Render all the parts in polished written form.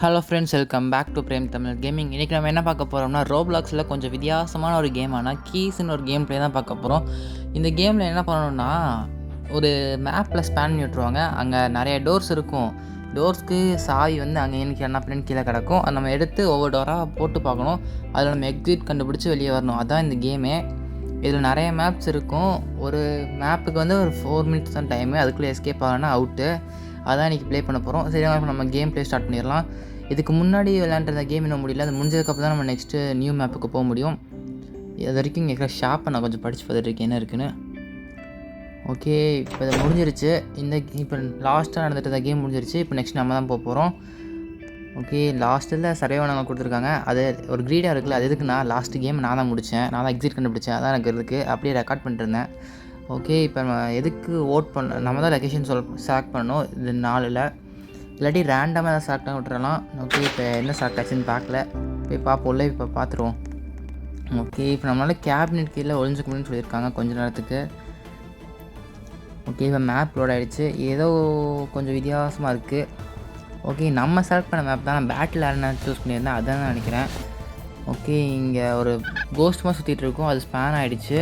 Hello friends, welcome back to Prem Tamil gaming. இன்றைக்கி நம்ம என்ன பார்க்க போகிறோம்னா, ரோப்ளாக்ஸில் கொஞ்சம் வித்தியாசமான ஒரு கேமான கீஸ்ன்னு ஒரு கேம் ப்ளே தான் பார்க்க போகிறோம். இந்த கேமில் என்ன பண்ணணும்னா, ஒரு மேப்பில் ஸ்பேன் பண்ணி விட்ருவாங்க. அங்கே நிறைய டோர்ஸ் இருக்கும். டோர்ஸ்க்கு சாவி வந்து அங்கே எனக்கு என்ன பண்ணு கீழே கிடக்கும். அதை நம்ம எடுத்து ஒவ்வொரு டோராக போட்டு பார்க்கணும். அதில் நம்ம எக்ஸிட் கண்டுபிடிச்சி வெளியே வரணும். அதுதான் இந்த கேமே. இதில் நிறைய மேப்ஸ் இருக்கும். ஒரு மேப்புக்கு வந்து ஒரு 4 மினிட்ஸ் தான் டைமு. அதுக்குள்ளே எஸ்கேப் ஆகனா அவுட்டு. அதான் இன்றைக்கி ப்ளே பண்ண போகிறோம். சரி, நம்ம கேம் ப்ளே ஸ்டார்ட் பண்ணிடலாம். இதுக்கு முன்னாடி விளையாண்டுருந்த கேம் இன்னும் முடியல. அது முடிஞ்சதுக்கப்புறம் தான் நம்ம நெக்ஸ்ட்டு நியூ மேப்புக்கு போக முடியும். இது வரைக்கும் இங்கே இருக்கிற ஷாப்பை நான் கொஞ்சம் படித்து பார்த்துட்டு என்ன இருக்குன்னு. ஓகே, இப்போ இதை முடிஞ்சிருச்சு. இப்போ லாஸ்ட்டாக நடந்துட்டு இருந்த கேம் முடிஞ்சிருச்சு. இப்போ நெக்ஸ்ட் நம்ம தான் போக போகிறோம். ஓகே, லாஸ்ட்டில் சர்வைவானவங்க கொடுத்துருக்காங்க. அது ஒரு க்ரீடாக இருக்குல்ல, அது எதுக்குன்னா லாஸ்ட் கேம் நான் தான் முடித்தேன். நான் தான் எக்ஸிட் கண்டுபிடிச்சேன். அதான் எனக்கு இருக்குது. அப்படியே ரெக்கார்ட் பண்ணிட்டு இருந்தேன். ஓகே, இப்போ நம்ம எதுக்கு ஓட் பண்ண நம்ம தான் லொக்கேஷன் செலக்ட் பண்ணணும். இது 4ல் இல்லாட்டி ரேண்டமாக எதாவது செலக்ட் பண்ணி விட்டுறலாம். ஓகே, இப்போ என்ன செலக்ட் ஆச்சுன்னு பார்க்கல. போய் பார்ப்போம்ல, இப்போ பார்த்துருவோம். ஓகே, இப்போ நம்மளால் கேபினெட் கீழே ஒளிஞ்சுக்க முடியும்னு சொல்லியிருக்காங்க கொஞ்சம் நேரத்துக்கு. ஓகே, இப்போ மேப் லோட் ஆகிடுச்சு. ஏதோ கொஞ்சம் வித்தியாசமாக இருக்குது. ஓகே, நம்ம செலக்ட் பண்ண மேப் தான். நான் பேட்டில் யாருன்னா சூஸ் பண்ணியிருந்தேன், அதான் நான் நினைக்கிறேன். ஓகே, இங்கே ஒரு கோஸ்ட்மாக சுற்றிட்டு இருக்கோம். அது ஸ்பேன் ஆகிடுச்சு.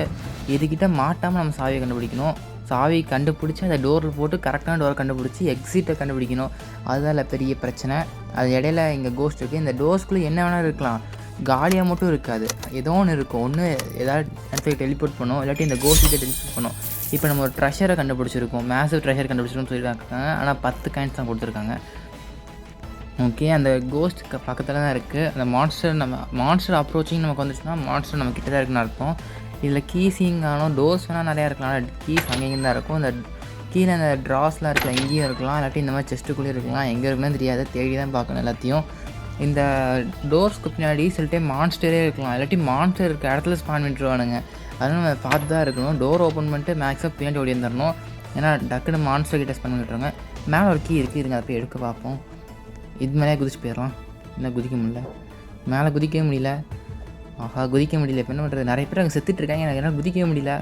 இதுக்கிட்ட மாட்டாமல் நம்ம சாவியை கண்டுபிடிக்கணும். சாவி கண்டுபிடிச்சி அந்த டோரில் போட்டு கரெக்டான டோரை கண்டுபிடிச்சி எக்ஸிட்டை கண்டுபிடிக்கணும். அதுதான் இல்லை பெரிய பிரச்சனை. அது இடையில இங்கே கோஸ்ட் இருக்குது. இந்த டோர்ஸ்குள்ளே என்ன வேணாலும் இருக்கலாம், காலியாக மட்டும் இருக்காது. ஏதோ ஒன்று இருக்கும். ஒன்று ஏதாவது இடத்துக்கு டெலிபோர்ட் பண்ணும், இல்லாட்டி இந்த கோஸ்ட்டுக்கிட்ட டெலிபோர்ட் பண்ணும். இப்போ நம்ம ஒரு ட்ரெஷரை கண்டுபிடிச்சிருக்கோம், மேசிவ் ட்ரெஷர் கண்டுபிடிச்சிருக்கோம்னு சொல்லியிருக்காங்க. ஆனால் 10 காயின்ஸ் தான் கொடுத்துருக்காங்க. ஓகே, அந்த கோஸ்ட் பக்கத்தில் தான் இருக்குது. அந்த மான்ஸ்டர் அப்ரோச்சிங் நமக்கு வந்துச்சுன்னா மான்ஸ்டர் நம்ம கிட்ட தான் இருக்குன்னு அர்த்தம். இதில் கீஸிங் ஆனும் டோர்ஸ் வேணால் நிறையா இருக்கலாம். கீஸ் அங்கேயும் தான் இருக்கும். இந்த கீழே அந்த ட்ராஸ்லாம் இருக்கலாம், இங்கேயும் இருக்கலாம். இல்லாட்டி இந்த மாதிரி செஸ்ட்டுக்குள்ளேயும் இருக்கலாம். எங்கே இருக்குன்னு தெரியாது, தேடி தான் பார்க்கணும் எல்லாத்தையும். இந்த டோர்ஸ்க்கு பின்னாடி சில டைம் மான்ஸ்டரே இருக்கலாம், இல்லாட்டி மான்ஸ்டர் இருக்க இடத்துல ஸ்பான் பண்ணிட்டுருவானுங்க. அதனால் நம்ம பார்த்து தான் இருக்கணும். டோர் ஓப்பன் பண்ணிட்டு மேக்ஸிமம் பின்னாடி ஓடி வந்துடணும். ஏன்னா டக்குன்னு மான்ஸ்டர் கிட்ட ஸ்பான் பண்ணிட்டுருவாங்க. மேலே ஒரு கீ இருக்குது, இதுங்க அதை போய் எடுக்க பார்ப்போம். இது மேலே குதிச்சு போயிடலாம். இன்னும் குதிக்க முடியல, மேலே குதிக்கவே முடியல. ஆஹா, குதிக்க முடியல. இப்போ என்ன பண்ணுறது, நிறைய பேர் அங்கே செத்துட்ருக்காங்க, எனக்கு என்னால் குதிக்கவே முடியல.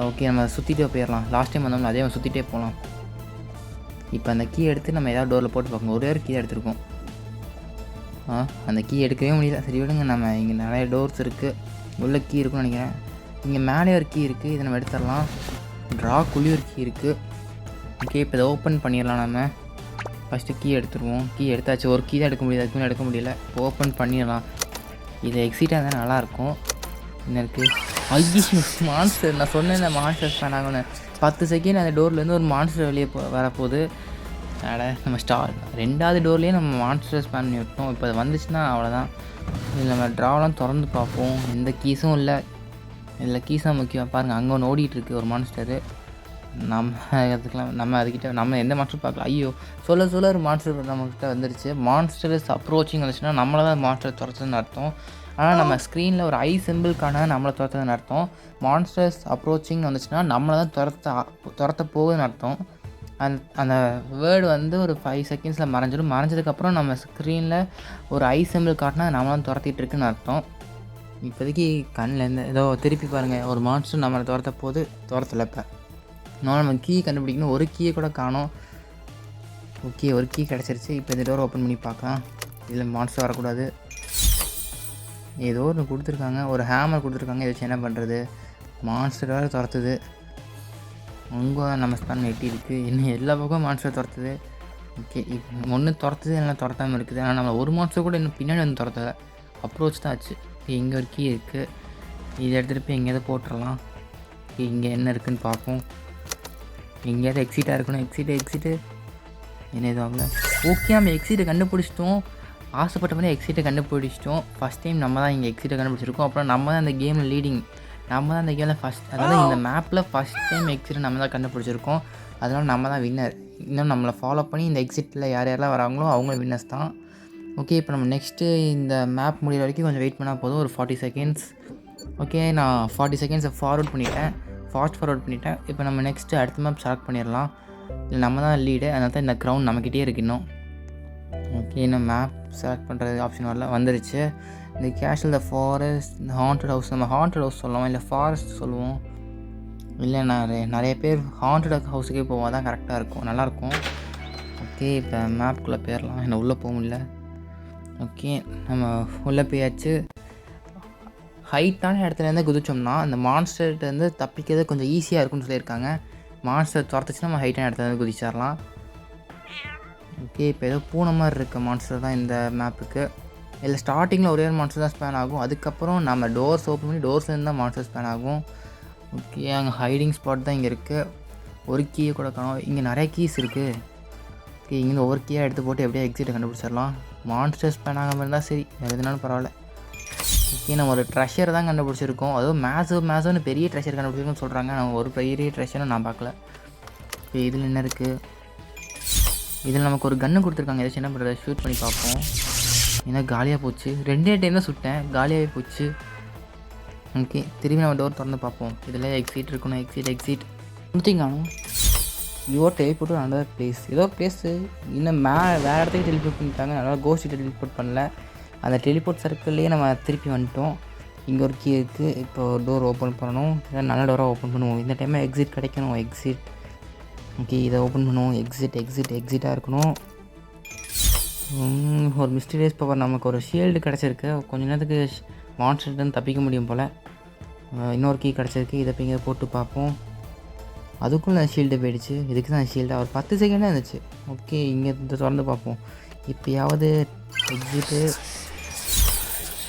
ஓகே, நம்ம சுற்றிட்டே போயிடலாம். லாஸ்ட் டைம் வந்தோம்னா அதே சுற்றிட்டே போகலாம். இப்போ அந்த கீ எடுத்து நம்ம ஏதாவது டோரில் போட்டு பார்க்கணும். ஒரே ஒரு கீ எடுத்துருக்கோம். அந்த கீ எடுக்கவே முடியல. சரி விடுங்க, நம்ம இங்கே நிறைய டோர்ஸ் இருக்குது, உள்ள கீ இருக்குன்னு நினைக்கிறேன். இங்கே மேலே ஒரு கீ இருக்குது, இதை நம்ம எடுத்துடலாம். ட்ராக்குள்ளே ஒரு கீ இருக்குது. ஓகே, இப்போ இதை ஓப்பன் பண்ணிடலாம். நம்ம ஃபஸ்ட்டு கீ எடுத்துருவோம். கீ எடுத்தாச்சு. ஒரு கீ தான் எடுக்க முடியாது, அதுக்கு எடுக்க முடியல. இப்போ ஓப்பன் பண்ணிடலாம். இது எக்ஸிட்டாக இருந்தால் நல்லாயிருக்கும். என்ன இருக்குது, ஐயோ மான்ஸ்டர். நான் சொன்னேன் இந்த மான்ஸ்டர் ஸ்பேன் ஆகணும்னு. 10 செகண்ட் அந்த டோர்லேருந்து ஒரு மான்ஸ்டர் வெளியே வரப்போகுது. நம்ம ரெண்டாவது டோர்லேயே நம்ம மான்ஸ்டர் ஸ்பேன் பண்ணி விட்டோம். இப்போ அது வந்துச்சுன்னா அவ்வளோதான். இதில் நம்ம ட்ராவெலாம் திறந்து பார்ப்போம். எந்த கீஸும் இல்லை. இதில் கீஸ் தான் முக்கியம். பாருங்கள், அங்கே ஒன்று ஓடிட்டுருக்கு ஒரு மான்ஸ்டரு. நம்ம அதுக்கிட்ட நம்ம எந்த மான்ஸ்டர் பார்க்கலாம். ஐயோ, சொல்ல ஒரு மான்ஸ்டர் நம்மக்கிட்ட வந்துருச்சு. மான்ஸ்டர்ஸ் அப்ரோச்சிங் வந்துச்சுன்னா நம்மளை தான் மான்ஸ்டர் துரத்துதுன்னு அர்த்தம். ஆனால் நம்ம ஸ்க்ரீனில் ஒரு ஐ சிம்பிள்கான நம்மளை துரத்துதுன்னு அர்த்தம். மான்ஸ்டர்ஸ் அப்ரோச்சிங் வந்துச்சுன்னா நம்மளை தான் துரத்த போகுதுன்னு அர்த்தம். அந்த வேர்டு வந்து ஒரு 5 செகண்ட்ஸில் மறைஞ்சிடும். மறைஞ்சதுக்கப்புறம் நம்ம ஸ்க்ரீனில் ஒரு ஐ சிம்பிள் காட்டினா நம்மளாம் துரத்திட்டு இருக்குன்னு அர்த்தம். இப்போதைக்கு கண்ணில் ஏதோ திருப்பி பாருங்கள், ஒரு மான்ஸ்டர் நம்மளை துரத்தலை. இப்போ நம்ம கீ கண்டுபிடிக்கணும். ஒரு கீயை கூட காணோம். ஓகே, ஒரு கீ கிடச்சிருச்சு. இப்போ இந்த டோர் ஓப்பன் பண்ணி பார்க்கலாம். இதில் மான்ஸ்டர் வரக்கூடாது. ஏதோ ஒன்று கொடுத்துருக்காங்க, ஒரு ஹேமர் கொடுத்துருக்காங்க. இதை வச்சு என்ன பண்ணுறது, மான்ஸ்டர் வேறு துரத்துது. அங்கே நம்ம ஸ்பேன் எட்டி இருக்குது. இன்னும் எல்லா பக்கம் மான்ஸ்டர் துரத்துது. ஓகே, இப்போ ஒன்று துரத்துது, எல்லாம் துரத்தாமல் இருக்குது. ஆனால் நம்ம ஒரு மான்ஸ்டர் கூட இன்னும் பின்னாடி வந்து துரத்தலை. அப்ரோச் தான் ஆச்சு. இங்கே ஒரு கீ இருக்குது, இதை எடுத்துகிட்டு போய் எங்கேயாவது போட்டுடலாம். இங்கே என்ன இருக்குதுன்னு பார்ப்போம். எங்கேயாவது எக்ஸிட்டாக இருக்கணும். எக்ஸிட்டு என்ன எதுவும் ஆகல. ஓகே, நம்ம எக்ஸிட்டை கண்டுபிடிச்சிட்டோம். ஆசைப்பட்ட மாதிரி எக்ஸிட்டை கண்டுபிடிச்சிட்டோம். ஃபஸ்ட் டைம் நம்ம தான் இங்கே எக்ஸிட்டை கண்டுபிடிச்சிருக்கோம். அப்புறம் நம்ம தான் இந்த கேமில் லீடிங். நம்ம தான் இந்த கேமில் அதாவது இந்த மேப்பில் ஃபஸ்ட் டைம் எக்ஸிட்டை நம்ம தான் கண்டுபிடிச்சிருக்கோம். அதனால் நம்ம தான் வின்னர். இன்னும் நம்மளை ஃபாலோ பண்ணி இந்த எக்ஸிட்டில் யாரெல்லாம் வராங்களோ அவங்களும் வின்னர்ஸ் தான். ஓகே, இப்போ நம்ம நெக்ஸ்ட்டு இந்த மேப் முடிகிற வரைக்கும் கொஞ்சம் வெயிட் பண்ணால் போதும். ஒரு 40 செகண்ட்ஸ். ஓகே, நான் 40 செகண்ட்ஸை ஃபாஸ்ட் ஃபார்வர்ட் பண்ணிட்டேன். இப்போ நம்ம நெக்ஸ்ட்டு அடுத்த மேப் செலக்ட் பண்ணிடலாம். இல்லை நம்ம தான் லீடு, அதனால தான் இந்த க்ரௌண்ட் நம்மக்கிட்டே இருக்கு இன்னும். ஓகே, இன்னும் மேப் செலக்ட் பண்ணுறது ஆப்ஷன் வந்துருச்சு. இந்த கேஷில் த ஃபாரஸ்ட், இந்த ஹாண்டட் ஹவுஸ். நம்ம ஹாண்டட் ஹவுஸ் சொல்லுவோம், இல்லை ஃபாரஸ்ட் சொல்லுவோம். இல்லை நிறைய பேர் ஹாண்டட் ஹவுஸுக்கே போவோம், தான் கரெக்டாக இருக்கும், நல்லாயிருக்கும். ஓகே, இப்போ மேப்குள்ளே போயிடலாம். என்ன உள்ளே போக முடியல. ஓகே, நம்ம உள்ளே போயாச்சு. ஹைட்டான இடத்துலேருந்து குதிச்சோம்னா அந்த மான்ஸ்டர்கிட்டேருந்து தப்பிக்கிறது கொஞ்சம் ஈஸியாக இருக்கும்னு சொல்லியிருக்காங்க. மான்ஸ்டர் துரத்துச்சுன்னா நம்ம ஹைட்டான இடத்துலேருந்து குதிச்சிடலாம். ஓகே, இப்போ ஏதோ பூனை மாதிரி இருக்க மான்ஸ்டர் தான் இந்த மேப்புக்கு. இதில் ஸ்டார்டிங்கில் ஒரே ஒரு மான்ஸ்டர் தான் ஸ்பேன் ஆகும். அதுக்கப்புறம் நம்ம டோர்ஸ் ஓப்பன் பண்ணி டோர்ஸ்லேருந்து தான் மான்ஸ்டர் ஸ்பேன் ஆகும். ஓகே, அங்கே ஹைடிங் ஸ்பாட் தான் இங்கே இருக்குது. ஒரு கீயை கூட காணும். இங்கே நிறைய கீஸ் இருக்குது. ஓகே, இங்கே ஒவ்வொரு கீயாக எடுத்து போட்டு எப்படியா எக்ஸிட்டை கண்டுபிடிச்சிடலாம். மான்ஸ்டர் ஸ்பேன் ஆகாமல் இருந்தால் சரி, வேறு எதுனாலும் பரவாயில்ல. ஓகே, நம்ம ஒரு ட்ரெஷர் தான் கண்டுபிடிச்சிருக்கோம். அதுவும் மேசோன்னு பெரிய ட்ரெஷர் கண்டுபிடிச்சிருக்கோன்னு சொல்கிறாங்க. நம்ம ஒரு பெரிய ட்ரெஷரும் நான் பார்க்கல. ஓகே, இதில் என்ன இருக்குது? இதில் நமக்கு ஒரு கன்று கொடுத்துருக்காங்க. ஏதாச்சும் என்ன பண்ணுறது, ஷூட் பண்ணி பார்ப்போம். ஏன்னா காலியாக போச்சு. 2 டைம் தான் சுட்டேன், காலியாகவே போச்சு. ஓகே, திரும்பி நம்ம டோர் திறந்து பார்ப்போம். இதில் எக்ஸிட் இருக்கணும். எக்ஸிட் காணும். Your teleport to another place. ஏதோ பிளேஸு இன்னும் வேறு இடத்துக்கு டெலிபோர்ட் பண்ணிட்டாங்க. அதனால் கோஸ்ட்டு டெலிபோர்ட் பண்ணல. அந்த டெலிபோர்ட் சர்க்கிள்லேயே நம்ம திருப்பி வந்துட்டோம். இங்கே ஒரு கீ இருக்குது. இப்போ டோர் ஓப்பன் பண்ணணும். ஏதாவது நல்ல டோராக ஓப்பன் பண்ணுவோம். இந்த டைமில் எக்ஸிட் கிடைக்கணும். எக்ஸிட். ஓகே, இதை ஓப்பன் பண்ணுவோம். எக்ஸிட்டாக இருக்கணும். ஒரு மிஸ்டீரியஸ் பவர். நமக்கு ஒரு ஷீல்டு கிடச்சிருக்கு. கொஞ்ச நேரத்துக்கு மான்ஸ்டர்லேருந்து தப்பிக்க முடியும் போல். இன்னொரு கீ கிடச்சிருக்கு. இதை போய் இங்கே போட்டு பார்ப்போம். அதுக்குள்ளே ஷீல்டு போயிடுச்சு. இதுக்கு தான் ஷீல்டாக ஒரு 10 செகண்டாக இருந்துச்சு. ஓகே, இங்கே திறந்து பார்ப்போம். இப்போயாவது எக்ஸிட்டு.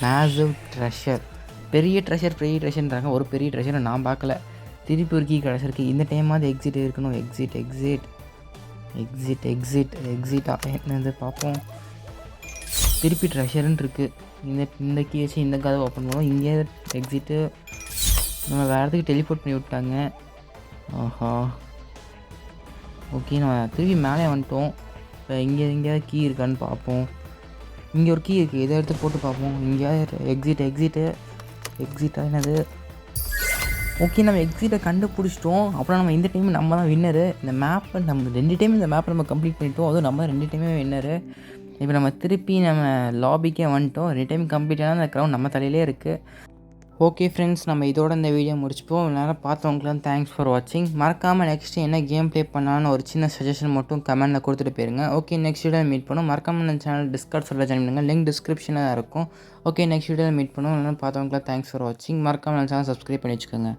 Massive treasure. பெரிய ட்ரெஷர்ன்றாங்க. ஒரு பெரிய ட்ரெஷரை நான் பார்க்கல. திருப்பி ஒரு கீ கிடச்சிருக்கு. இந்த டைமாவது எக்ஸிட் இருக்கணும். எக்ஸிட்டாக என்னது பார்ப்போம். திருப்பி ட்ரெஷருன்னு இருக்குது. இந்த கீ வச்சு இந்த கதை ஓப்பன் பண்ணுவோம். இங்கே எக்ஸிட்டு. நம்ம வேறு இடத்துக்கு டெலிபோர்ட் பண்ணி விட்டாங்க. ஆஹா. ஓகே, நம்ம திருப்பி மேலே வந்துட்டோம். இப்போ எங்கேயாவது கீ இருக்கான்னு பார்ப்போம். இங்கே ஒரு கீ இருக்குது. இதை எடுத்து போட்டு பார்ப்போம். எங்கேயாவது எக்ஸிட்டாக என்னது. ஓகே, நம்ம எக்ஸிட்டை கண்டுபிடிச்சிட்டோம். அப்புறம் நம்ம இந்த டைம் நம்ம தான் வின்னரு. இந்த மேப்பை நம்ம 2 டைம் இந்த மேப்பை நம்ம கம்ப்ளீட் பண்ணிட்டோம். அதுவும் நம்ம 2 டைமே வின்னரு. இப்போ நம்ம திருப்பி நம்ம லாபிக்கே வந்துட்டோம். 2 டைம் கம்ப்ளீட் ஆனால் அந்த க்ரௌண்ட் நம்ம தலையிலே இருக்குது. ஓகே ஃப்ரெண்ட்ஸ், நம்ம இதோட இந்த வீடியோ முடிச்சுப்போம். நேரம் பார்த்தவங்களும் தேங்க்ஸ் ஃபார் வாட்சிங். மறக்காமல் நெக்ஸ்ட்டு என்ன கேம் ப்ளே பண்ணலான்னு ஒரு சின்ன சஜஷன் மட்டும் கமெண்ட்டில் கொடுத்துட்டு போயிருங்க. ஓகே, நெக்ஸ்ட் வீடியோவில் மீட் பண்ணுவோம். மறக்காமல் இந்த சேனல் டிஸ்கார்ட் சொல்ல ஜாயின் பண்ணுங்கள். லிங்க் டிஸ்கிரிப்ஷனில் தான் இருக்கும். ஓகே, நெக்ஸ்ட் வீடியோவில் மீட் பண்ணுவோம். நேரம் பார்த்தவங்களும் தேங்க்ஸ் ஃபார் வாட்சிங். மறக்காமல் சேனல் சப்ஸ்கிரைப் பண்ணி வச்சுக்கோங்க.